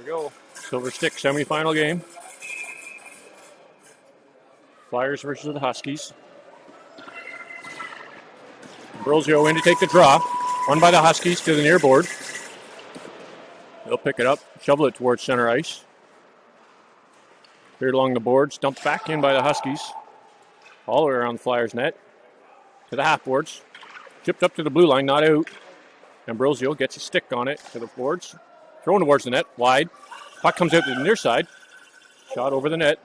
There we go. Silver Stick semifinal game. Flyers versus the Huskies. Ambrosio in to take the draw. Won by the Huskies to the near board. They'll pick it up, shovel it towards center ice. Cleared along the boards, dumped back in by the Huskies. All the way around the Flyers net. To the half boards. Chipped up to the blue line, not out. Ambrosio gets a stick on it to the boards. Thrown towards the net, wide. Puck comes out to the near side. Shot over the net.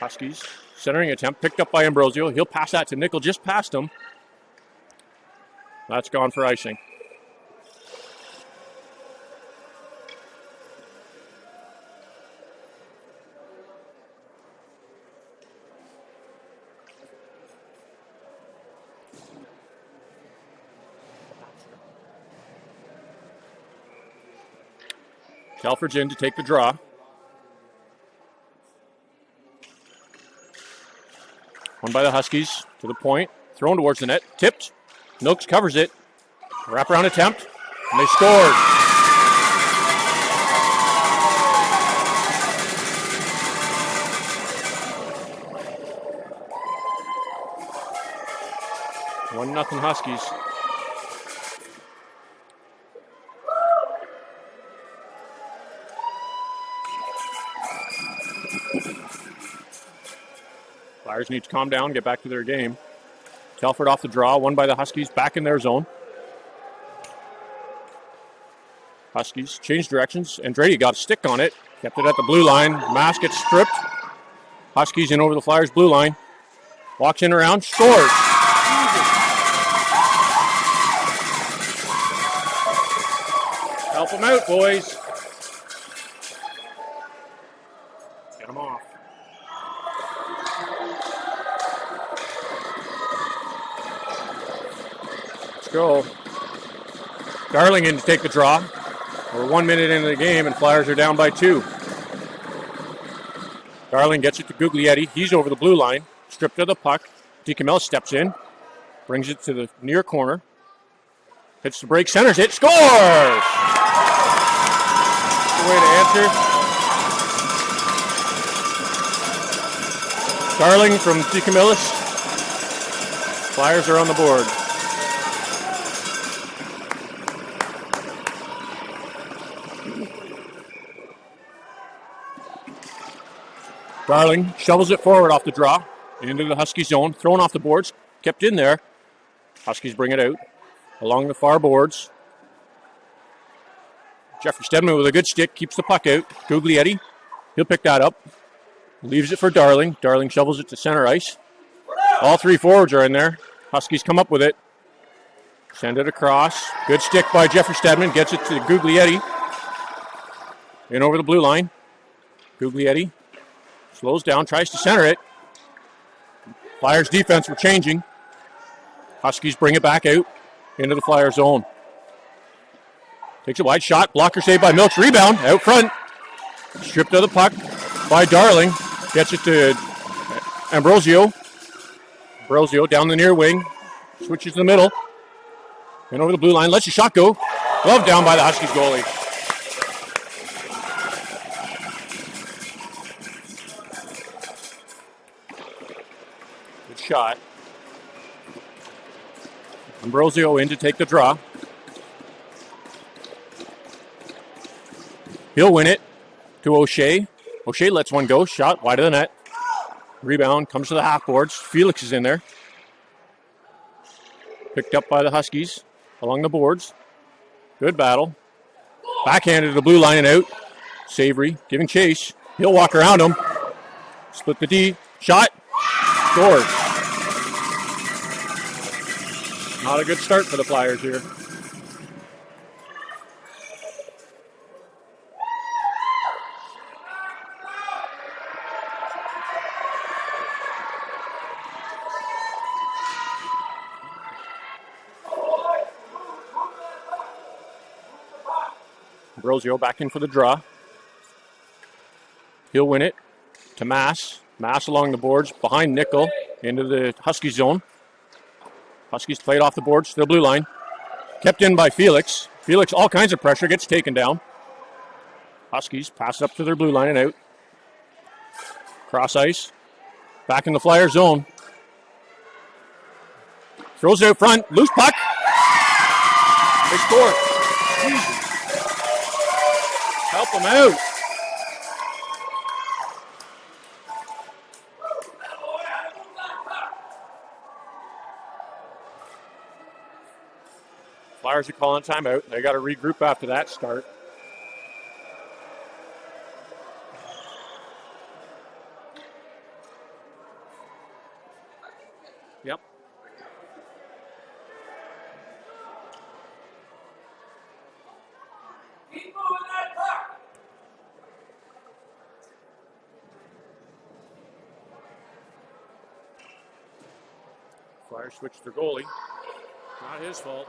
Huskies, centering attempt, picked up by Ambrosio. He'll pass that to Nickel, just past him. That's gone for icing. Telford's in to take the draw. One by the Huskies to the point. Thrown towards the net. Tipped. Noakes covers it. Wraparound attempt. And they scored. One nothing Huskies. Flyers need to calm down, get back to their game. Telford off the draw, one by the Huskies, back in their zone. Huskies change directions. Andrade got a stick on it, kept it at the blue line. Mass gets stripped. Huskies in over the Flyers' blue line. Walks in around, scores. Help them out, boys. Get them off. Let's go. Darling in to take the draw. We're 1 minute into the game and Flyers are down by 2. Darling gets it to Guglietti. He's over the blue line. Stripped of the puck. DeCamillis steps in. Brings it to the near corner. Hits the break. Centers it. Scores! That's the way to answer. Darling from DeCamillis. Flyers are on the board. Darling shovels it forward off the draw into the Husky zone, thrown off the boards, kept in there. Huskies bring it out along the far boards. Jeffrey Stedman with a good stick keeps the puck out. Guglietti, he'll pick that up. Leaves it for Darling. Darling shovels it to center ice. All 3 forwards are in there. Huskies come up with it. Send it across. Good stick by Jeffrey Stedman. Gets it to Guglietti. In over the blue line. Guglietti slows down, tries to center it. Flyers defense were changing. Huskies bring it back out into the Flyers zone. Takes a wide shot. Blocker save by Milks. Rebound out front. Stripped of the puck by Darling. Gets it to Ambrosio. Ambrosio down the near wing. Switches to the middle. And over the blue line. Lets the shot go. Glove down by the Huskies goalie. Good shot. Ambrosio in to take the draw. He'll win it to O'Shea. O'Shea lets one go. Shot wide of the net. Rebound comes to the half boards. Felix is in there. Picked up by the Huskies along the boards. Good battle. Backhanded to the blue line and out. Savory giving chase. He'll walk around him. Split the D. Shot. Scores. Not a good start for the Flyers here. Ambrosio back in for the draw. He'll win it to Mass. Mass along the boards behind Nickel into the Husky zone. Huskies played off the boards to the blue line. Kept in by Felix. Felix, all kinds of pressure, gets taken down. Huskies pass it up to their blue line and out. Cross ice. Back in the Flyer zone. Throws it out front. Loose puck. They score. Help them out. Flyers are calling timeout. They got to regroup after that start. Yep. Flyers switched their goalie. Not his fault.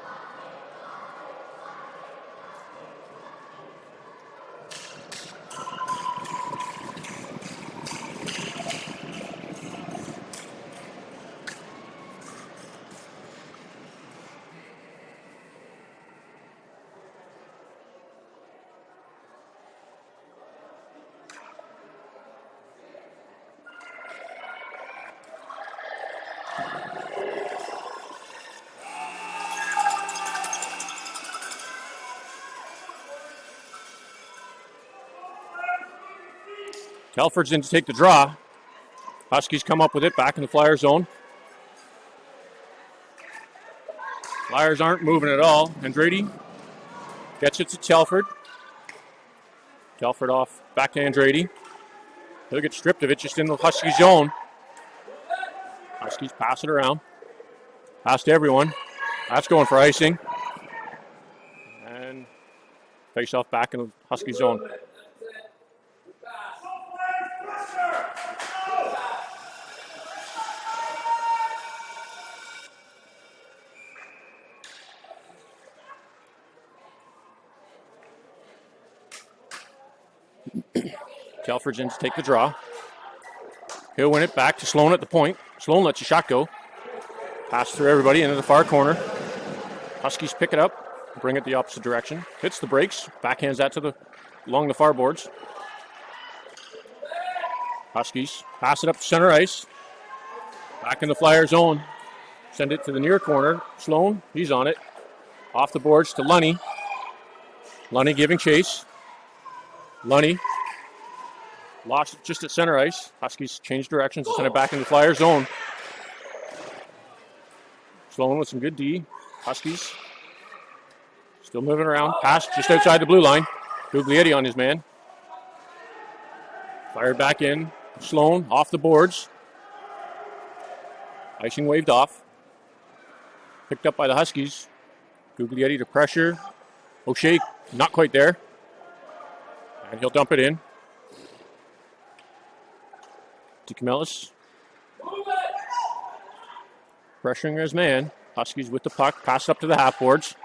Telford's in to take the draw. Huskies come up with it back in the Flyer zone. Flyers aren't moving at all. Andrade gets it to Telford. Telford off back to Andrade. He'll get stripped of it just in the Husky zone. Huskies pass it around. Pass to everyone. That's going for icing. And face off back in the Husky zone. Telford's in to take the draw. He'll win it back to Sloan at the point. Sloan lets a shot go. Pass through everybody into the far corner. Huskies pick it up, bring it the opposite direction. Hits the brakes, backhands that to along the far boards. Huskies pass it up to center ice. Back in the Flyer zone. Send it to the near corner. Sloan, he's on it. Off the boards to Lunny. Lunny giving chase. Lunny lost it just at center ice. Huskies change directions and send it back in the Flyer zone. Sloan with some good D. Huskies still moving around. Pass just outside the blue line. Guglietti on his man. Fired back in. Sloan off the boards. Icing waved off. Picked up by the Huskies. Guglietti to pressure. O'Shea not quite there. And he'll dump it in. DeCamelis pressuring his man. Huskies with the puck. Pass it up to the half boards.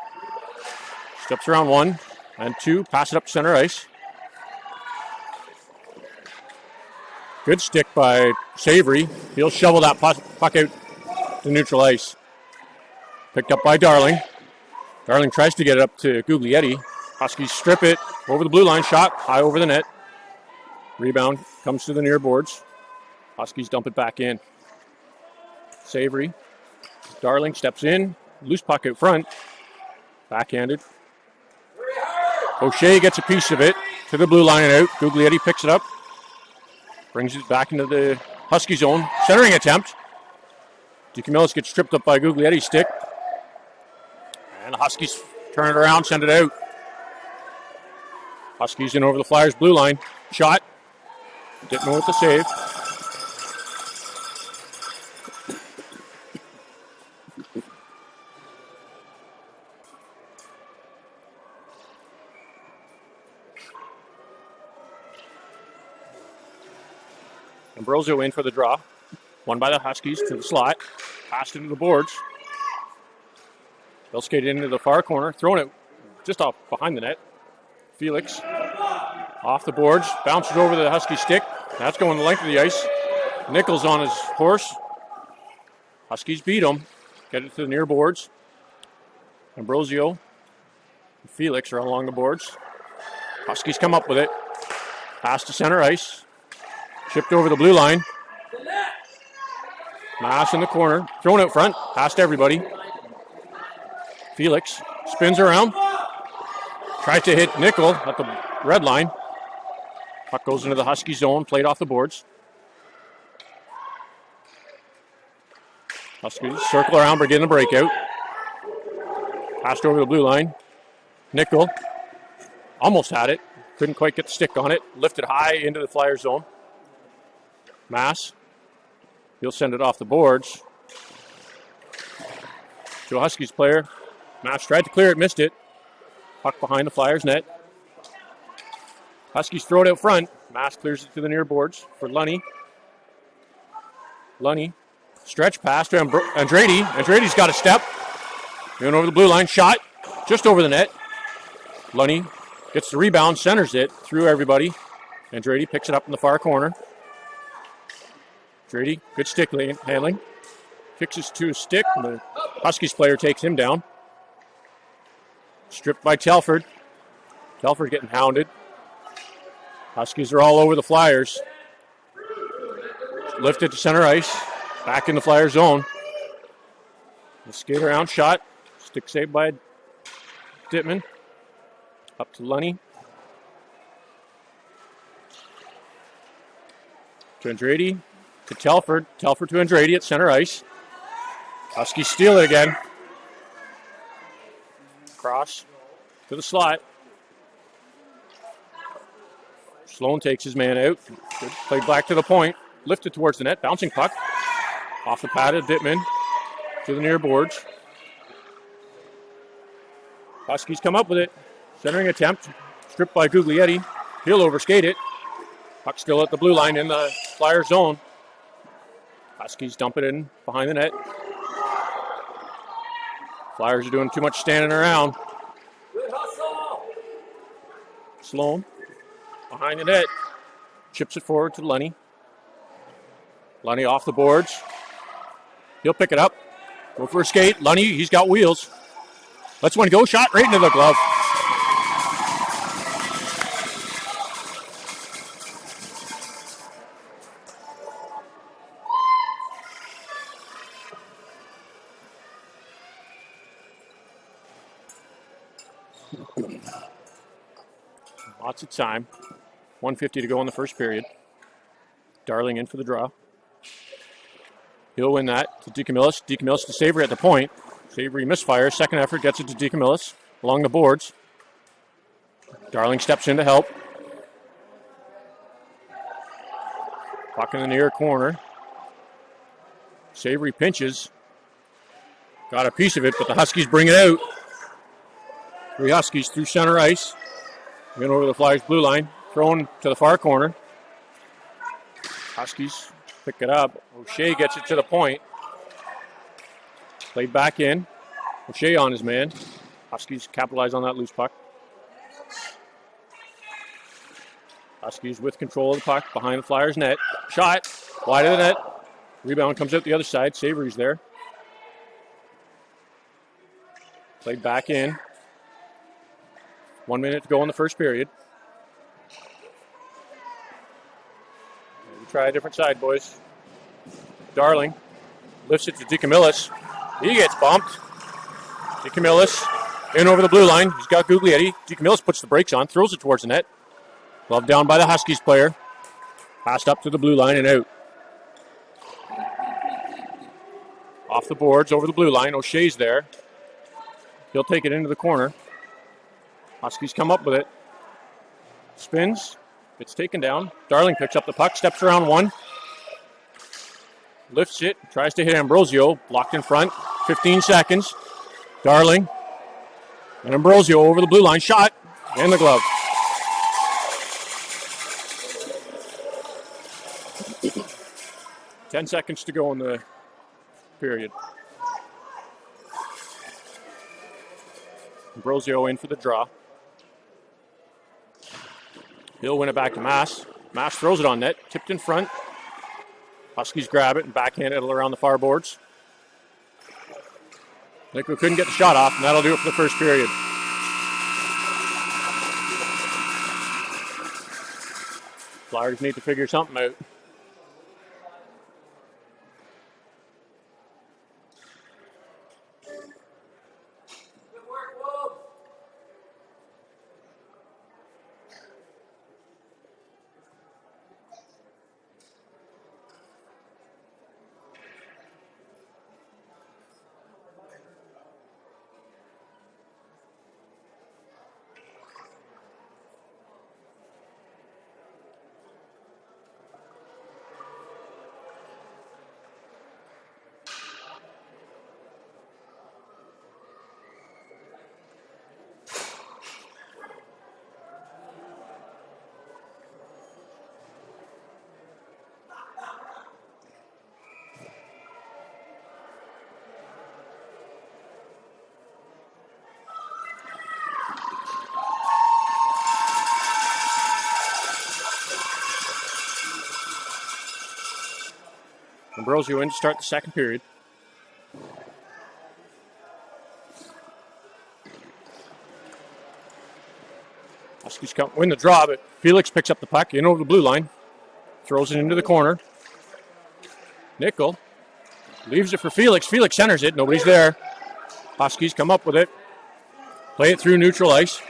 Steps around 1 and 2. Pass it up to center ice. Good stick by Savory. He'll shovel that puck out to neutral ice. Picked up by Darling. Darling tries to get it up to Guglietti. Huskies strip it over the blue line. Shot high over the net. Rebound comes to the near boards. Huskies dump it back in. Savory. Darling steps in. Loose puck out front. Backhanded. O'Shea gets a piece of it to the blue line and out. Guglietti picks it up. Brings it back into the Husky zone. Centering attempt. DeCamelis gets tripped up by Guglietti's stick. And the Huskies turn it around, send it out. Huskies in over the Flyers' blue line. Shot. Dittman with the save. Ambrosio in for the draw. Won by the Huskies to the slot. Passed into the boards. They'll skate into the far corner. Throwing it just off behind the net. Felix off the boards. Bounces over the Husky stick. That's going the length of the ice. Nichols on his horse. Huskies beat him. Get it to the near boards. Ambrosio and Felix are along the boards. Huskies come up with it. Pass to center ice. Chipped over the blue line. Mass in the corner. Thrown out front. Past everybody. Felix spins around. Tries to hit Nickel at the red line. Puck goes into the Husky zone. Played off the boards. Huskies circle around, begin the breakout. Passed over the blue line. Nickel almost had it. Couldn't quite get the stick on it. Lifted high into the Flyer zone. Mass. He'll send it off the boards to a Huskies player. Mass tried to clear it, missed it. Puck behind the Flyers net. Huskies throw it out front. Mass clears it to the near boards for Lunny. Lunny. Stretch pass to Andrade. Andrade's got a step. Going over the blue line. Shot just over the net. Lunny gets the rebound, centers it through everybody. Andrade picks it up in the far corner. Andrade, good stick handling. Fixes to a stick, and the Huskies player takes him down. Stripped by Telford. Telford getting hounded. Huskies are all over the Flyers. Lifted to center ice. Back in the Flyer zone. The skate around shot. Stick saved by Dittman. Up to Lunny. To Andrade. To Telford. Telford to Andrade at center ice. Huskies steal it again. Cross to the slot. Sloan takes his man out. Good. Played back to the point. Lifted towards the net. Bouncing puck. Off the pad of Dittman to the near boards. Huskies come up with it. Centering attempt. Stripped by Guglietti. He'll overskate it. Puck still at the blue line in the Flyers zone. Huskies dump it in behind the net. Flyers are doing too much standing around. Sloan behind the net. Chips it forward to Lunny. Lunny off the boards. He'll pick it up. Go for a skate. Lunny, he's got wheels. Let's one go. Shot right into the glove. Lots of time. 1:50 to go in the first period. Darling in for the draw. He'll win that to DeCamillis. DeCamillis to Savory at the point. Savory misfires. Second effort gets it to DeCamillis along the boards. Darling steps in to help. Puck in the near corner. Savory pinches. Got a piece of it, but the Huskies bring it out. 3 Huskies through center ice. In over the Flyers blue line. Thrown to the far corner. Huskies pick it up. O'Shea gets it to the point. Played back in. O'Shea on his man. Huskies capitalize on that loose puck. Huskies with control of the puck behind the Flyers net. Shot. Wide of the net. Rebound comes out the other side. Savory's there. Played back in. 1 minute to go in the first period. We try a different side, boys. Darling lifts it to DeCamillis. He gets bumped. DeCamillis in over the blue line. He's got Guglietti. DeCamillis puts the brakes on, throws it towards the net. Glove down by the Huskies player. Passed up to the blue line and out. Off the boards, over the blue line. O'Shea's there. He'll take it into the corner. Huskies come up with it. Spins. It's taken down. Darling picks up the puck, steps around one. Lifts it, tries to hit Ambrosio. Blocked in front. 15 seconds. Darling. And Ambrosio over the blue line. Shot. And the glove. Ten seconds to go in the period. Ambrosio in for the draw. He'll win it back to Mass. Mass throws it on net. Tipped in front. Huskies grab it and backhand it around the far boards. Nico couldn't get the shot off, and that'll do it for the first period. Flyers need to figure something out. Ambrosio in to start the second period. Huskies win the draw, but Felix picks up the puck in over the blue line. Throws it into the corner. Nickel leaves it for Felix. Felix centers it. Nobody's there. Huskies come up with it. Play it through neutral ice.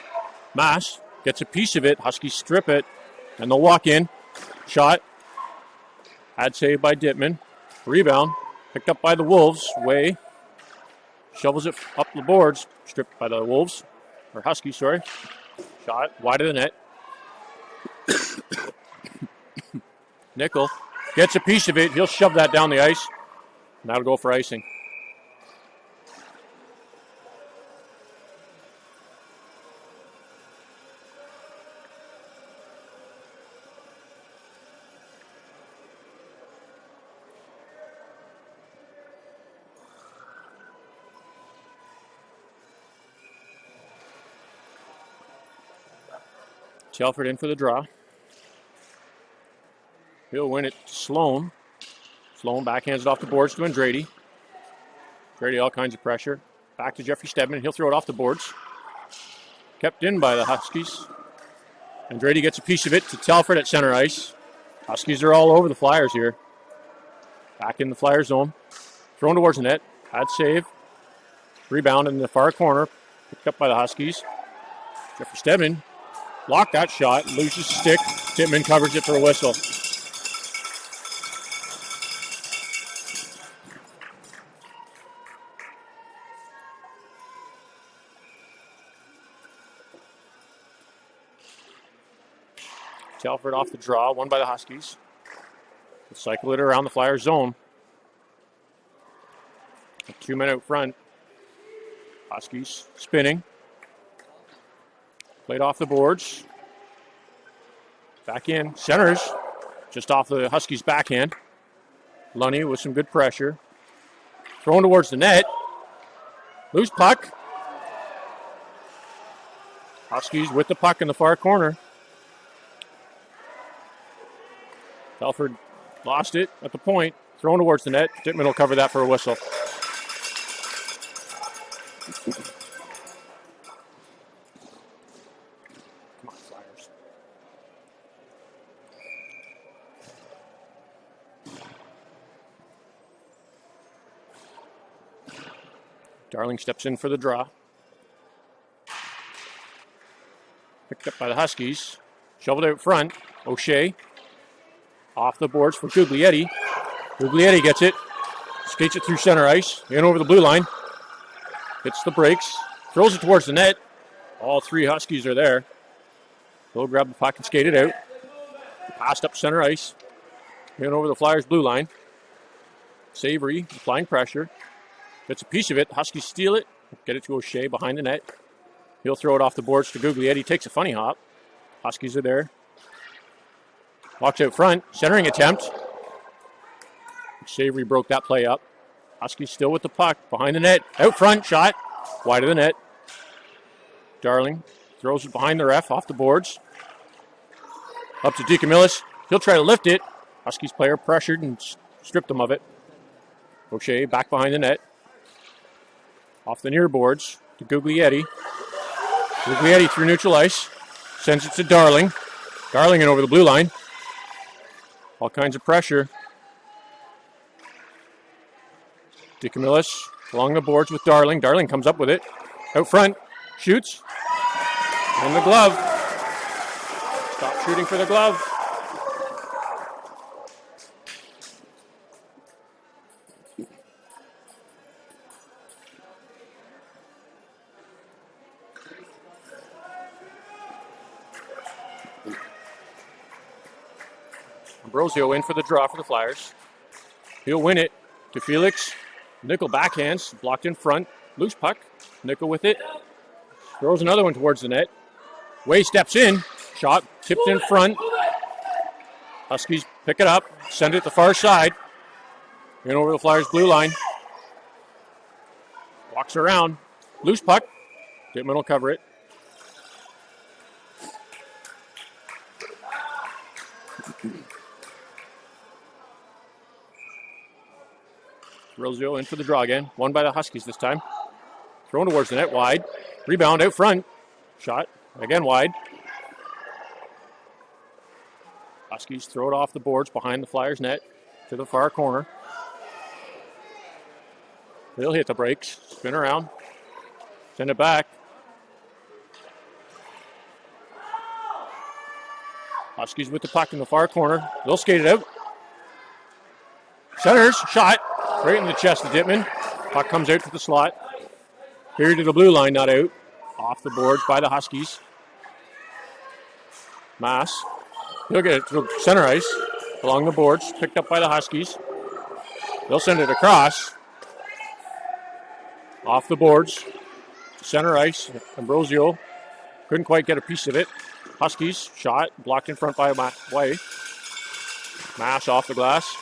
Mass gets a piece of it. Huskies strip it, and they'll walk in. Shot. Had saved by Dittman. Rebound. Picked up by the Wolves. Way. Shovels it up the boards. Stripped by the Wolves. Or Huskies, sorry. Shot wide of the net. Nickel gets a piece of it. He'll shove that down the ice. And that'll go for icing. Telford in for the draw. He'll win it to Sloan. Sloan backhands it off the boards to Andrade. Andrade all kinds of pressure. Back to Jeffrey Stedman. He'll throw it off the boards. Kept in by the Huskies. Andrade gets a piece of it to Telford at center ice. Huskies are all over the Flyers here. Back in the Flyer zone. Thrown towards the net. Had save. Rebound in the far corner. Picked up by the Huskies. Jeffrey Stedman blocked that shot. Loses the stick. Dittman covers it for a whistle. Telford off the draw, won by the Huskies. They'll cycle it around the Flyer zone. 2 men out front. Huskies spinning. Played off the boards. Back in. Centers. Just off the Huskies' backhand. Lunny with some good pressure. Thrown towards the net. Loose puck. Huskies with the puck in the far corner. Telford lost it at the point. Thrown towards the net. Dittman will cover that for a whistle. Come on, Flyers. Darling steps in for the draw. Picked up by the Huskies. Shoveled out front. O'Shea. Off the boards for Guglietti. Guglietti gets it. Skates it through center ice. In over the blue line. Hits the brakes. Throws it towards the net. All three Huskies are there. They'll grab the puck and skate it out. Passed up center ice. In over the Flyers' blue line. Savory applying pressure. Gets a piece of it. Huskies steal it. Get it to O'Shea behind the net. He'll throw it off the boards to Guglietti. Takes a funny hop. Huskies are there. Walks out front. Centering attempt. Savory broke that play up. Huskies still with the puck. Behind the net. Out front. Shot. Wide of the net. Darling throws it behind the ref. Off the boards. Up to DeCamillis. He'll try to lift it. Huskies player pressured and stripped him of it. O'Shea back behind the net. Off the near boards to Guglietti. Guglietti through neutral ice. Sends it to Darling. Darling in over the blue line. All kinds of pressure. DeCamillis along the boards with Darling. Darling comes up with it. Out front. Shoots. And the glove. Stop shooting for the glove. Ambrosio in for the draw for the Flyers. He'll win it to Felix. Nickel backhands, blocked in front. Loose puck. Nickel with it. Throws another one towards the net. Way steps in. Shot tipped in front. Huskies pick it up. Send it the far side. In over the Flyers' blue line. Walks around. Loose puck. Dittman will cover it. Rosio in for the draw again. Won by the Huskies this time. Thrown towards the net wide. Rebound out front. Shot again wide. Huskies throw it off the boards behind the Flyers net to the far corner. They'll hit the brakes. Spin around. Send it back. Huskies with the puck in the far corner. They'll skate it out. Centers, shot, right in the chest of Dittman. Puck comes out to the slot. Here to the blue line, not out. Off the boards by the Huskies. Mass. He'll get it to center ice. Along the boards, picked up by the Huskies. They'll send it across. Off the boards. Center ice. Ambrosio couldn't quite get a piece of it. Huskies, shot, blocked in front by Way. Mass off the glass.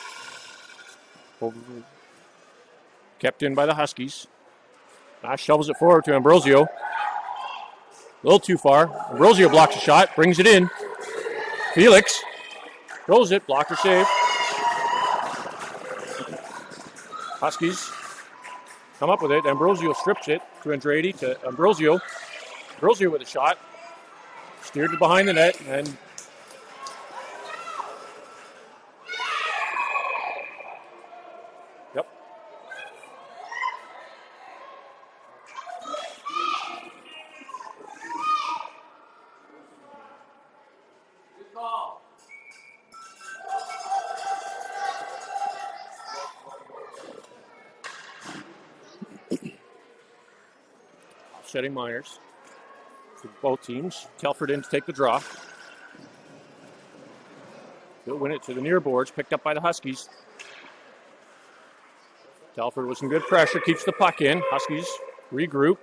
Kept in by the Huskies. Mass shovels it forward to Ambrosio. A little too far. Ambrosio blocks a shot, brings it in. Felix throws it, blocker save. Huskies come up with it. Ambrosio strips it to Andrade, to Ambrosio. Ambrosio with a shot. Steered to behind the net, and yep. Good call. Offsetting Myers. For both teams. Telford in to take the draw. He'll win it to the near boards, picked up by the Huskies. Telford with some good pressure, keeps the puck in. Huskies regroup.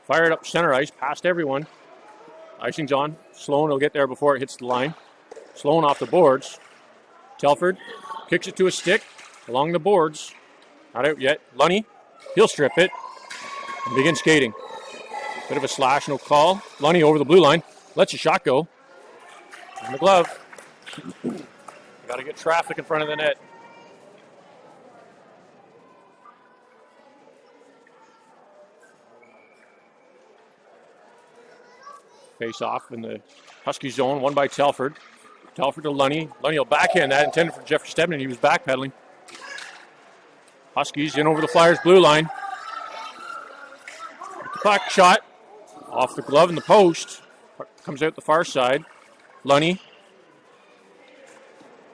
Fire it up center ice, past everyone. Icing's on. Sloan will get there before it hits the line. Sloan off the boards. Telford kicks it to a stick along the boards. Not out yet. Lunny, he'll strip it and begin skating. Bit of a slash, no call. Lunny over the blue line. Lets a shot go. In the glove. Got to get traffic in front of the net. Face off in the Husky zone. Won by Telford. Telford to Lunny. Lunny will backhand that. Intended for Jeffrey Stedman. He was backpedaling. Huskies in over the Flyers blue line. The puck shot. Off the glove in the post. Comes out the far side. Lunny.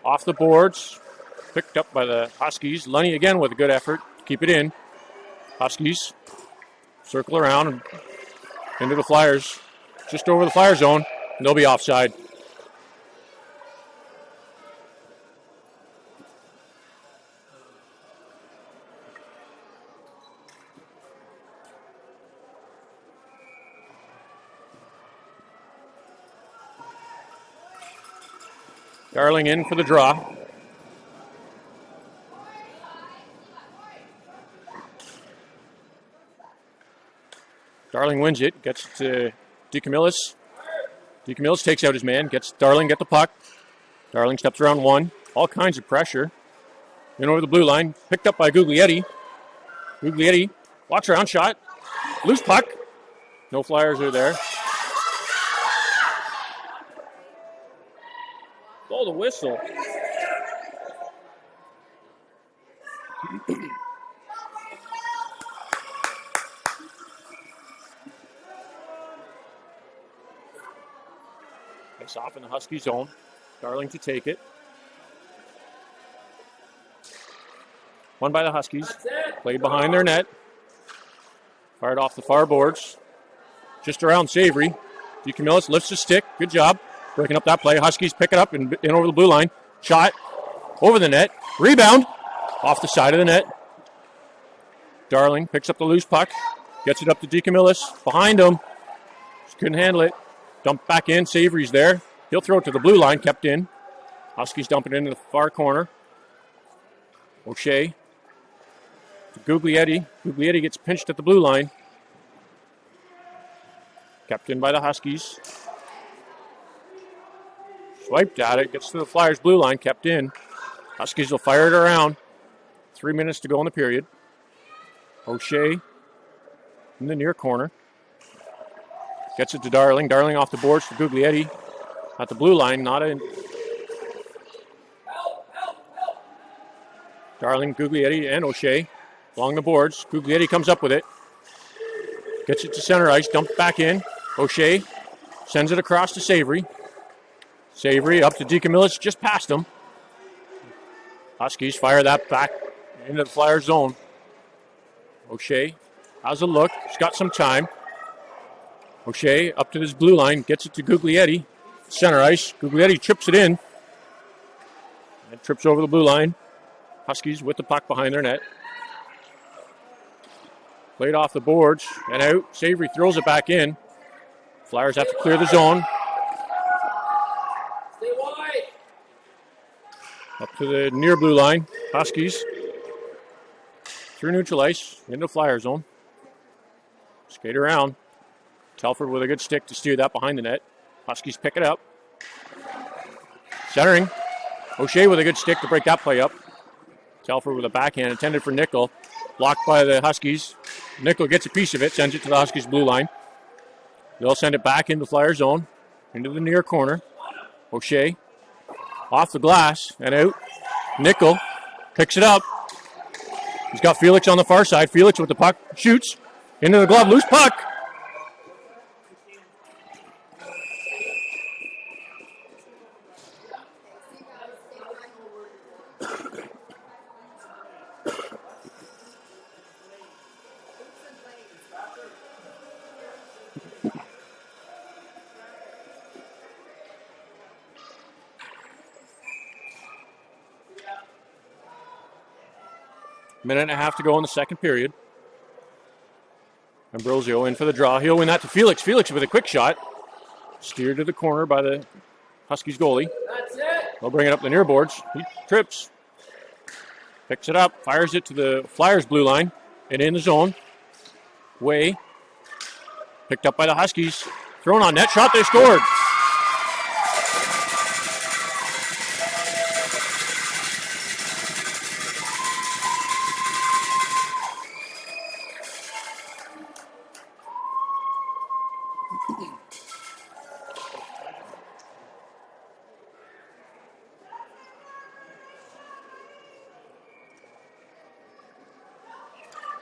Off the boards. Picked up by the Huskies. Lunny again with a good effort to keep it in. Huskies circle around and into the Flyers. Just over the Flyer zone. And they'll be offside. Darling in for the draw. Darling wins it, gets to DeCamillis. DeCamillis takes out his man, gets Darling, get the puck. Darling steps around one. All kinds of pressure. In over the blue line, picked up by Guglietti. Guglietti walks around, shot. Loose puck. No Flyers are there. Blow the whistle. It's off in the Husky zone. Darling to take it. Won by the Huskies. Played behind their net. Fired off the far boards. Just around Savory. DeCamillis lifts the stick. Good job. Breaking up that play. Huskies pick it up and in over the blue line. Shot over the net. Rebound off the side of the net. Darling picks up the loose puck. Gets it up to DeCamillis. Behind him. Just couldn't handle it. Dumped back in. Savory's there. He'll throw it to the blue line. Kept in. Huskies dump it into the far corner. O'Shea to Guglietti. Guglietti gets pinched at the blue line. Kept in by the Huskies. Swiped at it, gets to the Flyers blue line, kept in. Huskies will fire it around. 3 minutes to go in the period. O'Shea in the near corner. Gets it to Darling. Darling off the boards to Guglietti. At the blue line, not in. Darling, Guglietti, and O'Shea along the boards. Guglietti comes up with it. Gets it to center ice, dumped back in. O'Shea sends it across to Savory. Savory up to DeCamillis, just past him. Huskies fire that back into the Flyers zone. O'Shea has a look. He's got some time. O'Shea up to this blue line. Gets it to Guglietti. Center ice. Guglietti trips it in. And trips over the blue line. Huskies with the puck behind their net. Played off the boards and out. Savory throws it back in. Flyers have to clear the zone. Stay wide. Up to the near blue line. Huskies through neutral ice into Flyer zone. Skate around. Telford with a good stick to steer that behind the net. Huskies pick it up. Centering. O'Shea with a good stick to break that play up. Telford with a backhand intended for Nickel. Blocked by the Huskies. Nickel gets a piece of it, sends it to the Huskies blue line. They'll send it back into Flyer zone, into the near corner. O'Shea off the glass and out. Nickel picks it up. He's got Felix on the far side. Felix with the puck, shoots into the glove, loose puck. Minute and a half to go in the second period. Ambrosio in for the draw. He'll win that to Felix. Felix with a quick shot. Steered to the corner by the Huskies goalie. That's it. They'll bring it up the near boards. He trips. Picks it up. Fires it to the Flyers blue line. And in the zone. Way. Picked up by the Huskies. Thrown on net. Shot. They scored.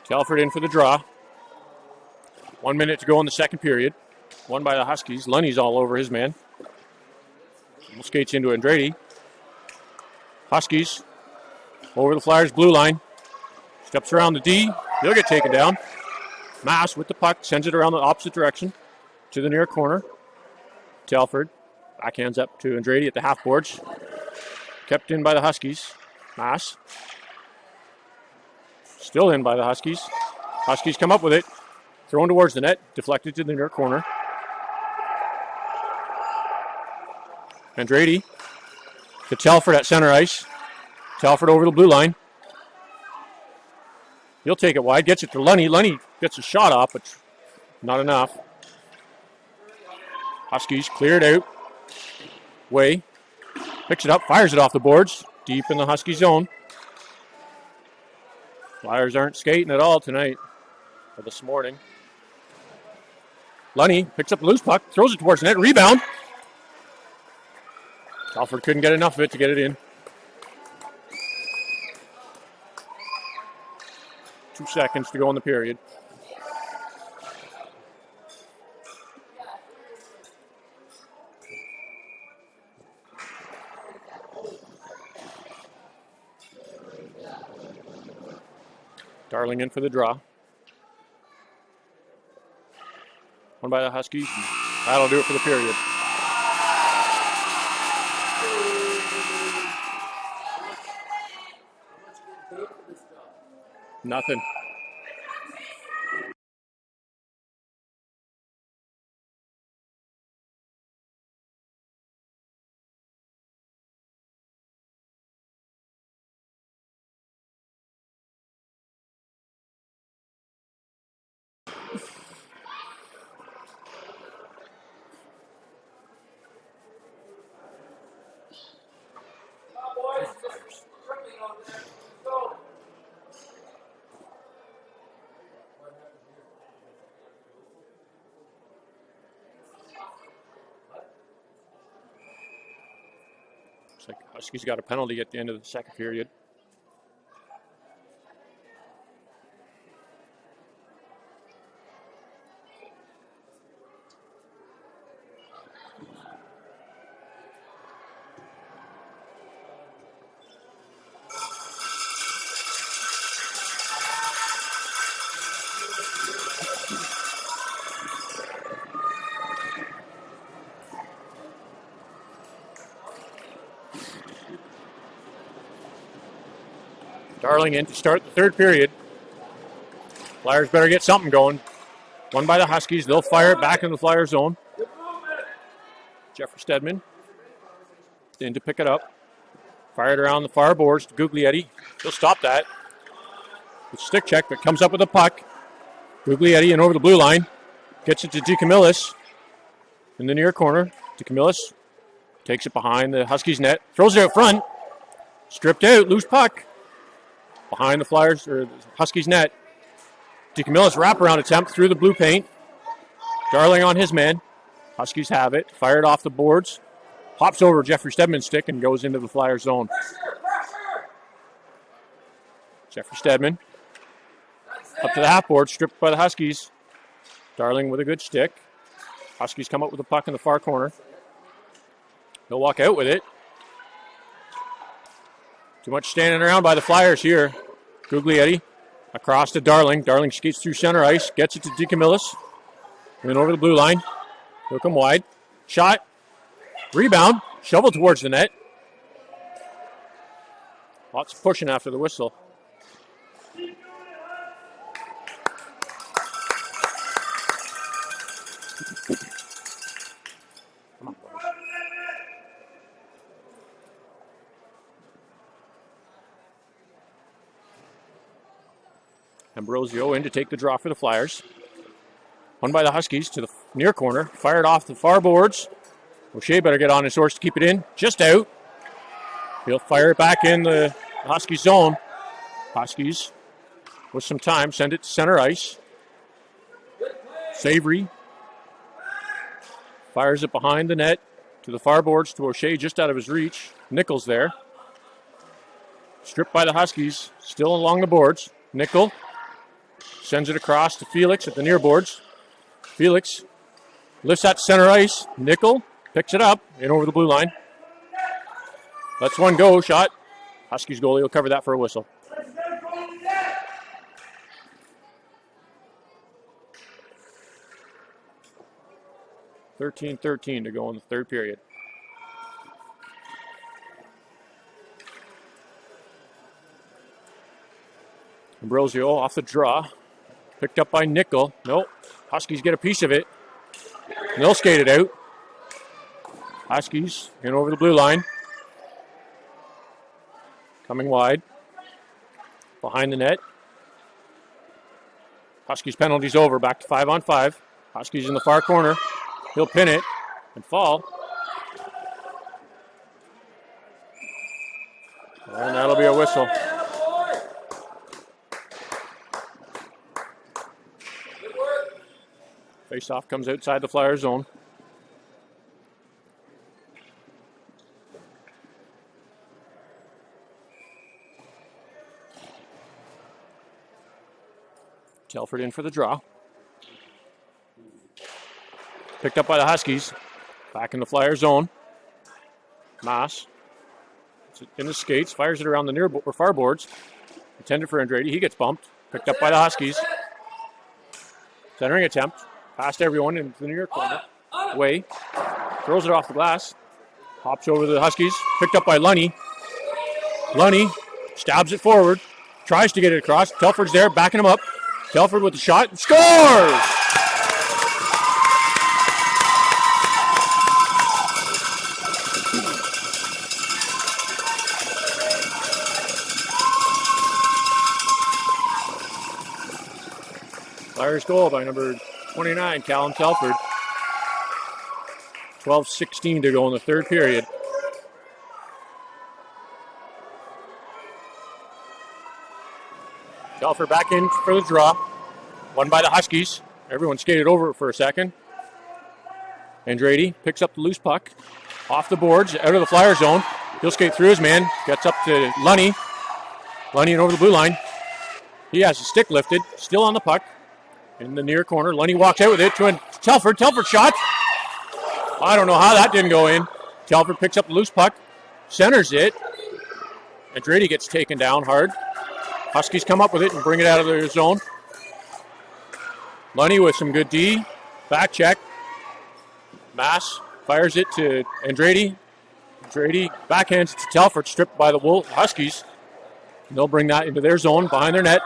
Telford in for the draw. 1 minute to go in the second period. Won by the Huskies. Lunny's all over his man. Skates into Andrade. Huskies over the Flyers blue line. Steps around the D. He'll get taken down. Mass with the puck. Sends it around the opposite direction to the near corner. Telford backhands up to Andrade at the half boards. Kept in by the Huskies. Mass. Still in by the Huskies. Huskies come up with it. Thrown towards the net. Deflected to the near corner. Andrade to Telford at center ice. Telford over the blue line. He'll take it wide. Gets it to Lunny. Lunny gets a shot off, but not enough. Huskies clear it out. Way. Picks it up. Fires it off the boards. Deep in the Husky zone. Flyers aren't skating at all tonight, or this morning. Lunny picks up the loose puck, throws it towards the net, rebound. Telford couldn't get enough of it to get it in. 2 seconds to go in the period. Darling in for the draw. Won by the Huskies. That'll do it for the period. Nothing. Looks like Huskies got a penalty at the end of the second period. Darling in to start the third period. Flyers better get something going. Won by the Huskies. They'll fire it back in the Flyer zone. Jeffrey Stedman in to pick it up. Fired around the far boards to Guglietti. He'll stop that. It's stick check, but comes up with a puck. Guglietti in over the blue line. Gets it to DeCamillis in the near corner. DeCamillis takes it behind the Huskies net. Throws it out front. Stripped out. Loose puck. Behind the Flyers, or the Huskies net. DeCamillis wraparound attempt through the blue paint. Darling on his man. Huskies have it. Fired off the boards. Hops over Jeffrey Stedman's stick and goes into the Flyer zone. Jeffrey Stedman up to the half board, stripped by the Huskies. Darling with a good stick. Huskies come up with the puck in the far corner. He'll walk out with it. Too much standing around by the Flyers here. Guglietti across to Darling. Darling skates through center ice, gets it to DeCamillis. And then over the blue line. He'll come wide. Shot. Rebound. Shovel towards the net. Lots of pushing after the whistle. Ambrosio in to take the draw for the Flyers. Won by the Huskies to the near corner. Fired off the far boards. O'Shea better get on his horse to keep it in. Just out. He'll fire it back in the Husky zone. Huskies with some time. Send it to center ice. Savory fires it behind the net to the far boards to O'Shea just out of his reach. Nichols there. Stripped by the Huskies. Still along the boards. Nickel sends it across to Felix at the near boards. Felix lifts that to center ice. Nickel picks it up in over the blue line. Lets one go. Shot. Huskies goalie will cover that for a whistle. .13 to go in the third period. Ambrosio off the draw. Picked up by Nickel. Nope. Huskies get a piece of it. And they'll skate it out. Huskies in over the blue line. Coming wide. Behind the net. Huskies penalties over. Back to 5-on-5. Huskies in the far corner. He'll pin it and fall. And that'll be a whistle. Face-off comes outside the Flyer zone. Telford in for the draw. Picked up by the Huskies. Back in the Flyer zone. Maas in the skates. Fires it around the near or far boards. Intended for Andrade. He gets bumped. Picked up by the Huskies. Centering attempt. Past everyone into the near corner. Way. Throws it off the glass. Hops over to the Huskies. Picked up by Lunny. Lunny stabs it forward. Tries to get it across. Telford's there, backing him up. Telford with the shot. Scores! Flyers goal by number 29, Callum Telford. 12:16 to go in the third period. Telford back in for the draw. Won by the Huskies. Everyone skated over it for a second. Andrade picks up the loose puck. Off the boards, out of the Flyer zone. He'll skate through his man. Gets up to Lunny. Lunny and over the blue line. He has his stick lifted. Still on the puck. In the near corner. Lunny walks out with it to Telford. Telford shot. I don't know how that didn't go in. Telford picks up the loose puck. Centers it. Andrade gets taken down hard. Huskies come up with it and bring it out of their zone. Lunny with some good D. Back check. Maas fires it to Andrade. Andrade backhands it to Telford, stripped by the Huskies. They'll bring that into their zone behind their net.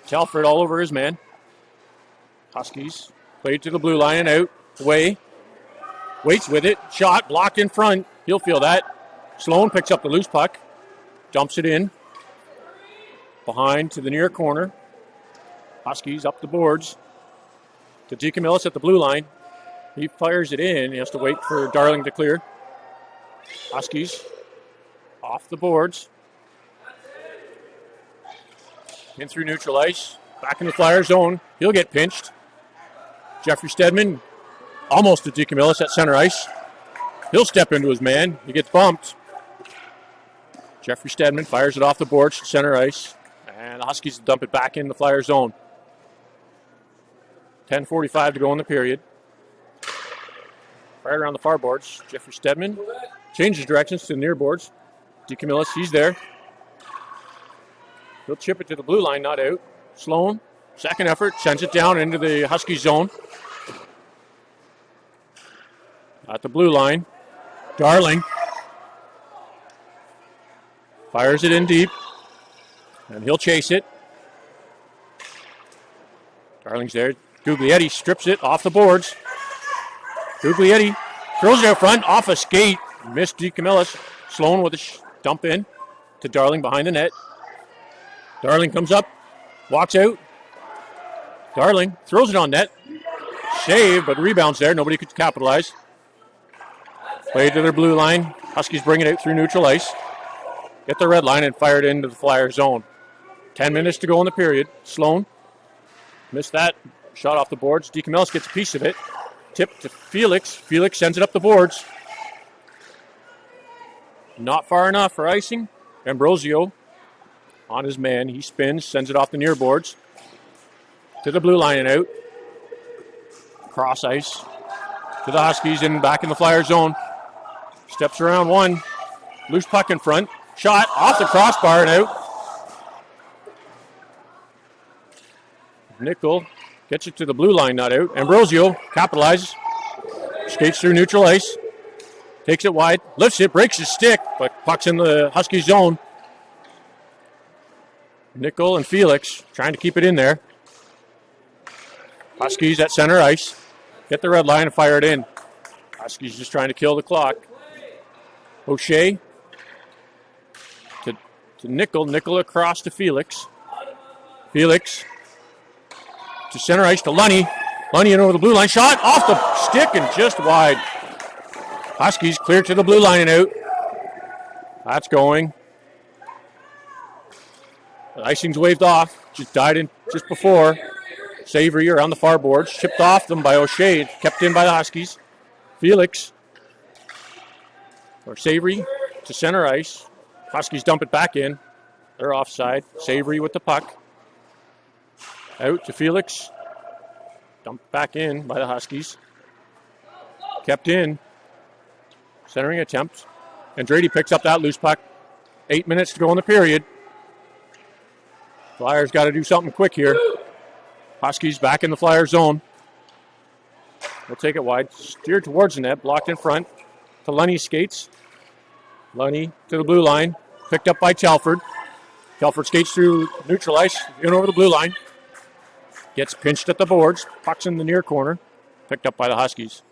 Telford all over his man. Huskies played to the blue line and out. Way. Waits with it. Shot blocked in front. He'll feel that. Sloan picks up the loose puck. Dumps it in. Behind to the near corner. Huskies up the boards. To DeCamillis at the blue line. He fires it in. He has to wait for Darling to clear. Huskies off the boards. In through neutral ice. Back in the Flyer zone. He'll get pinched. Jeffrey Stedman almost to DeCamillis at center ice. He'll step into his man. He gets bumped. Jeffrey Stedman fires it off the boards to center ice. And the Huskies dump it back in the Flyer zone. 10:45 to go in the period. Right around the far boards. Jeffrey Stedman changes directions to the near boards. DeCamillis, he's there. He'll chip it to the blue line, not out. Sloan, second effort, sends it down into the Husky zone. At the blue line, Darling fires it in deep, and he'll chase it. Darling's there. Guglietti strips it off the boards. Guglietti throws it out front, off a skate. Missed DeCamillis. Sloan with a dump in to Darling behind the net. Darling comes up, walks out. Darling throws it on net. Save, but rebounds there. Nobody could capitalize. Played to their blue line. Huskies bring it out through neutral ice. Get the red line and fire it into the Flyer zone. 10 minutes to go in the period. Sloan missed that. Shot off the boards. DeCamillis gets a piece of it. Tip to Felix. Felix sends it up the boards. Not far enough for icing. Ambrosio on his man. He spins, sends it off the near boards. To the blue line and out. Cross ice. To the Huskies and back in the Flyer zone. Steps around one. Loose puck in front. Shot off the crossbar and out. Nickel gets it to the blue line, not out. Ambrosio capitalizes. Skates through neutral ice. Takes it wide. Lifts it, breaks his stick, but puck's in the Husky zone. Nickel and Felix trying to keep it in there. Huskies at center ice. Get the red line and fire it in. Huskies just trying to kill the clock. O'Shea to Nickel. Nickel across to Felix. Felix to center ice to Lunny. Lunny in over the blue line. Shot off the stick and just wide. Huskies clear to the blue line and out. That's going. The icing's waved off. Just died in just before. Savory around the far boards. Chipped off them by O'Shea. Kept in by the Huskies. Felix. Or Savory to center ice. Huskies dump it back in. They're offside. Savory with the puck. Out to Felix. Dumped back in by the Huskies. Kept in. Centering attempt. Andrade picks up that loose puck. 8 minutes to go in the period. Flyers got to do something quick here. Huskies back in the Flyer zone. We'll take it wide. Steered towards the net. Blocked in front. To Lunny skates. Lunny to the blue line. Picked up by Telford. Telford skates through neutral ice. In over the blue line. Gets pinched at the boards. Puck's in the near corner. Picked up by the Huskies.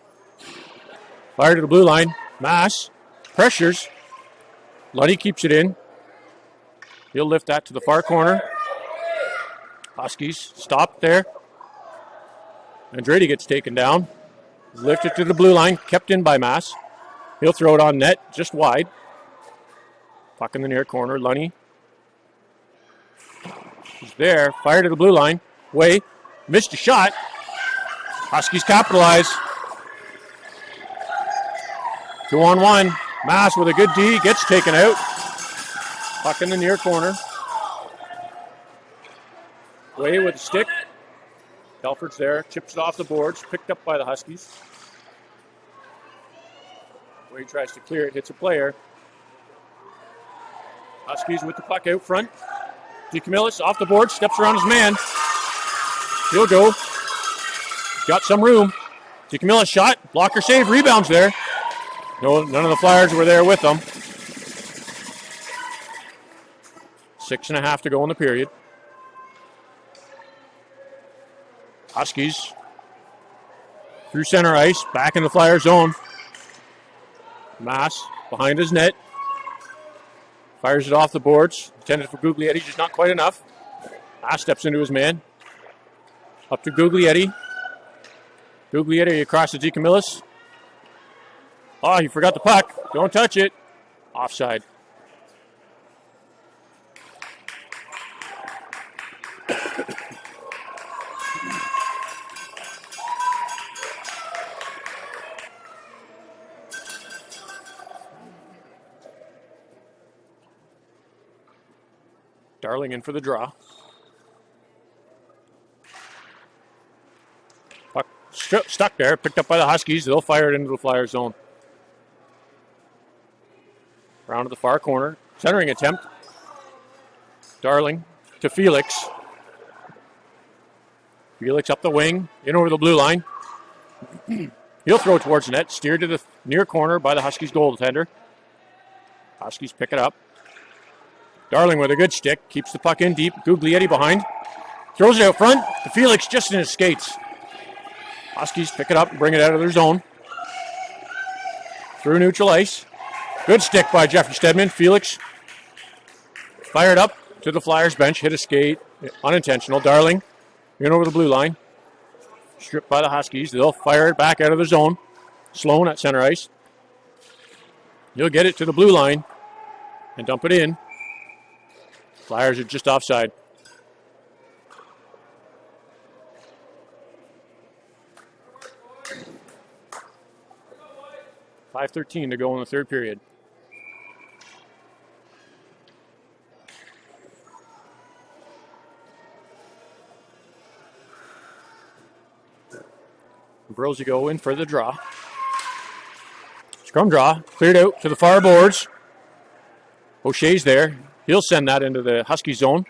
Fire to the blue line. Mass. Pressures. Lunny keeps it in. He'll lift that to the far corner. Huskies stop there. Andrade gets taken down. Lifted to the blue line. Kept in by Mass. He'll throw it on net, just wide. Puck in the near corner. Lunny. He's there. Fire to the blue line. Way. Missed a shot. Huskies capitalize. 2-on-1. Mass with a good D. Gets taken out. Puck in the near corner. Way with a stick. Telford's there. Chips it off the boards. Picked up by the Huskies. Way tries to clear it. Hits a player. Huskies with the puck out front. DeCamillis off the board. Steps around his man. He'll go. He's got some room. DeCamillis shot. Blocker save. Rebounds there. No, none of the Flyers were there with them. 6.5 to go in the period. Huskies through center ice, back in the Flyer zone. Mass behind his net. Fires it off the boards. Intended for Guglietti, just not quite enough. Mass steps into his man. Up to Guglietti. Guglietti across to DeCamillis. Oh, he forgot the puck. Don't touch it. Offside. Darling in for the draw. Puck stuck there, picked up by the Huskies. They'll fire it into the Flyer zone. Round to the far corner. Centering attempt. Darling to Felix. Felix up the wing, in over the blue line. He'll throw towards the net, steered to the near corner by the Huskies goaltender. Huskies pick it up. Darling with a good stick, keeps the puck in deep. Guglietti behind. Throws it out front to Felix just in his skates. Huskies pick it up and bring it out of their zone. Through neutral ice. Good stick by Jeffrey Stedman. Felix fired up to the Flyers bench, hit a skate, unintentional. Darling in over the blue line. Stripped by the Huskies. They'll fire it back out of the zone. Sloan at center ice. He'll get it to the blue line and dump it in. Flyers are just offside. .5:13 to go in the third period. Brozigo in for the draw. Scrum draw, cleared out to the far boards. O'Shea's there. He'll send that into the Husky zone.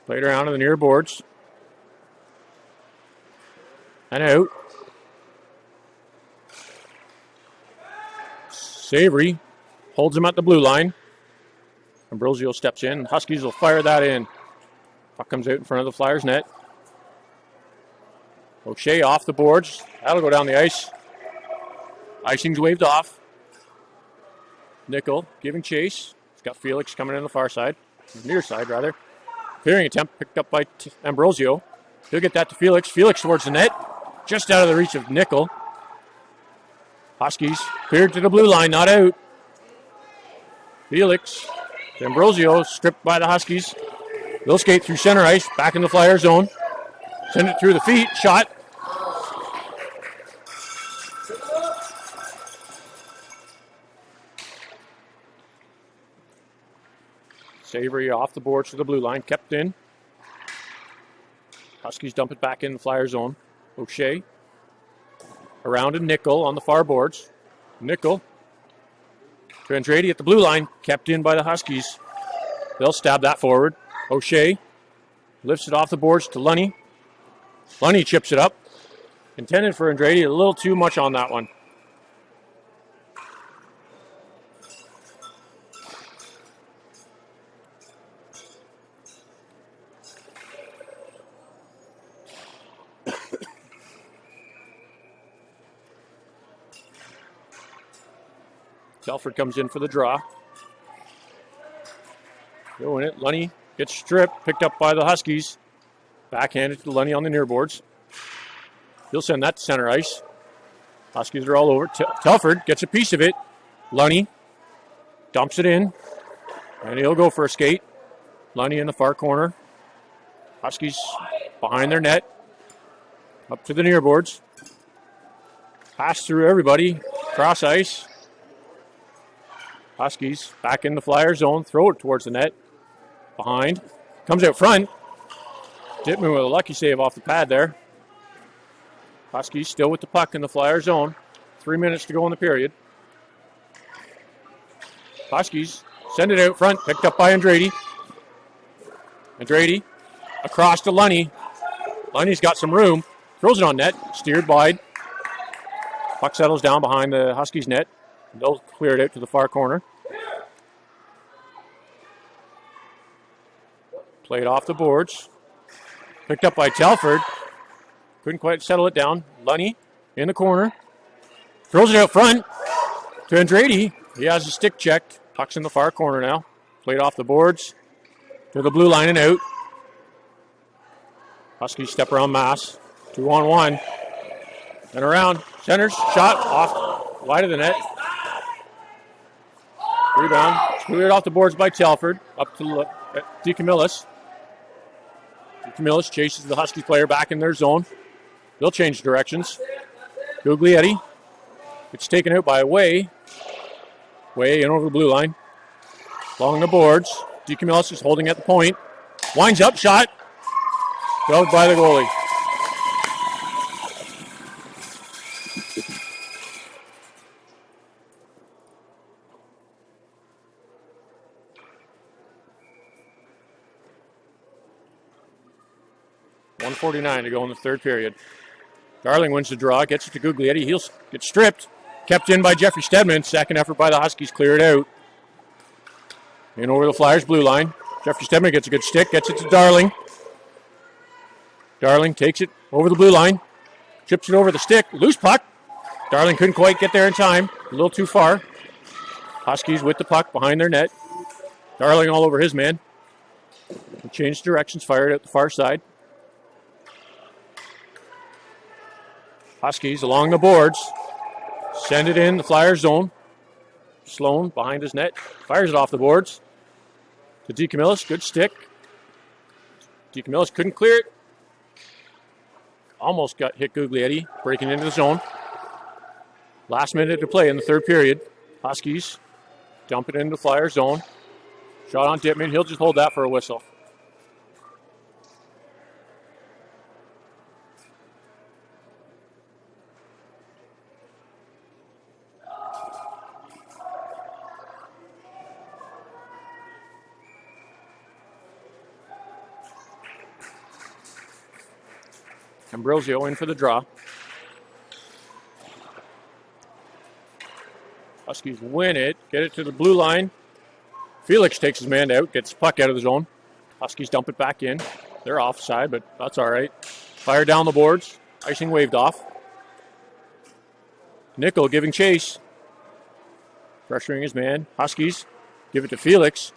Played around in the near boards. And out. Savory holds him at the blue line. Ambrosio steps in. Huskies will fire that in. Puck comes out in front of the Flyers net. O'Shea off the boards. That'll go down the ice. Icing's waved off. Nickel giving chase. He's got Felix coming in the far side. Near side, rather. Clearing attempt picked up by Ambrosio. He'll get that to Felix. Felix towards the net. Just out of the reach of Nickel. Huskies cleared to the blue line, not out. Felix. Ambrosio stripped by the Huskies. They'll skate through center ice, back in the Flyer zone. Send it through the feet, shot. Savory off the boards to the blue line, kept in. Huskies dump it back in the Flyer zone. O'Shea around to Nickel on the far boards. Nickel to Andrade at the blue line, kept in by the Huskies. They'll stab that forward. O'Shea lifts it off the boards to Lunny. Lunny chips it up. Intended for Andrade, a little too much on that one. Telford comes in for the draw. Go in it. Lunny gets stripped, picked up by the Huskies. Backhanded to Lunny on the near boards. He'll send that to center ice. Huskies are all over. Telford gets a piece of it. Lunny dumps it in. And he'll go for a skate. Lunny in the far corner. Huskies behind their net. Up to the near boards. Pass through everybody. Cross ice. Huskies back in the Flyer zone. Throw it towards the net. Behind. Comes out front. Dittman with a lucky save off the pad there. Huskies still with the puck in the Flyer zone. 3 minutes to go in the period. Huskies send it out front. Picked up by Andrade. Andrade across to Lunny. Lunny's got some room. Throws it on net. Steered wide. Puck settles down behind the Huskies net. They'll clear it out to the far corner. Played off the boards. Picked up by Telford. Couldn't quite settle it down. Lunny in the corner. Throws it out front to Andrade. He has a stick checked. Puck's in the far corner now. Played off the boards to the blue line and out. Huskies step around Mass. 2-on-1. And around. Centers. Shot off wide of the net. Rebound. Cleared off the boards by Telford. Up to DeCamillis. DeCamillis chases the Huskies player back in their zone. They'll change directions. Guglietti. It's taken out by Way. Way in over the blue line. Along the boards. DeCamillis is holding at the point. Winds up. Shot. Shoved by the goalie. .149 to go in the third period. Darling wins the draw, gets it to Guglietti. He'll get stripped. Kept in by Jeffrey Stedman. Second effort by the Huskies, cleared out. In over the Flyers' blue line. Jeffrey Stedman gets a good stick, gets it to Darling. Darling takes it over the blue line. Chips it over the stick. Loose puck. Darling couldn't quite get there in time. A little too far. Huskies with the puck behind their net. Darling all over his man. He changed directions, fired at the far side. Huskies along the boards. Send it in the Flyers zone. Sloan behind his net. Fires it off the boards. To DeCamillis. Good stick. DeCamillis couldn't clear it. Almost got hit Guglietti. Breaking into the zone. Last minute to play in the third period. Huskies dump it into the Flyers zone. Shot on Dittman. He'll just hold that for a whistle. Ambrosio in for the draw. Huskies win it. Get it to the blue line. Felix takes his man out. Gets the puck out of the zone. Huskies dump it back in. They're offside, but that's all right. Fire down the boards. Icing waved off. Nickel giving chase. Pressuring his man. Huskies give it to Felix.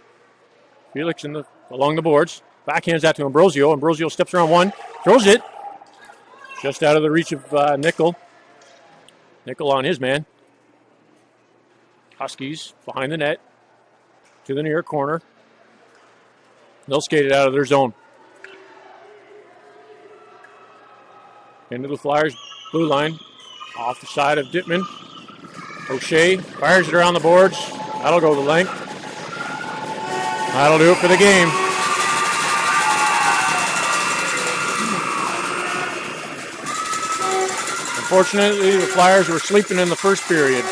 Felix along the boards. Backhands that to Ambrosio. Ambrosio steps around one. Throws it. Just out of the reach of Nickel. Nickel on his man. Huskies behind the net. To the near corner. They'll skate it out of their zone. Into the Flyers blue line. Off the side of Dittman. O'Shea fires it around the boards. That'll go the length. That'll do it for the game. Unfortunately, the Flyers were sleeping in the first period.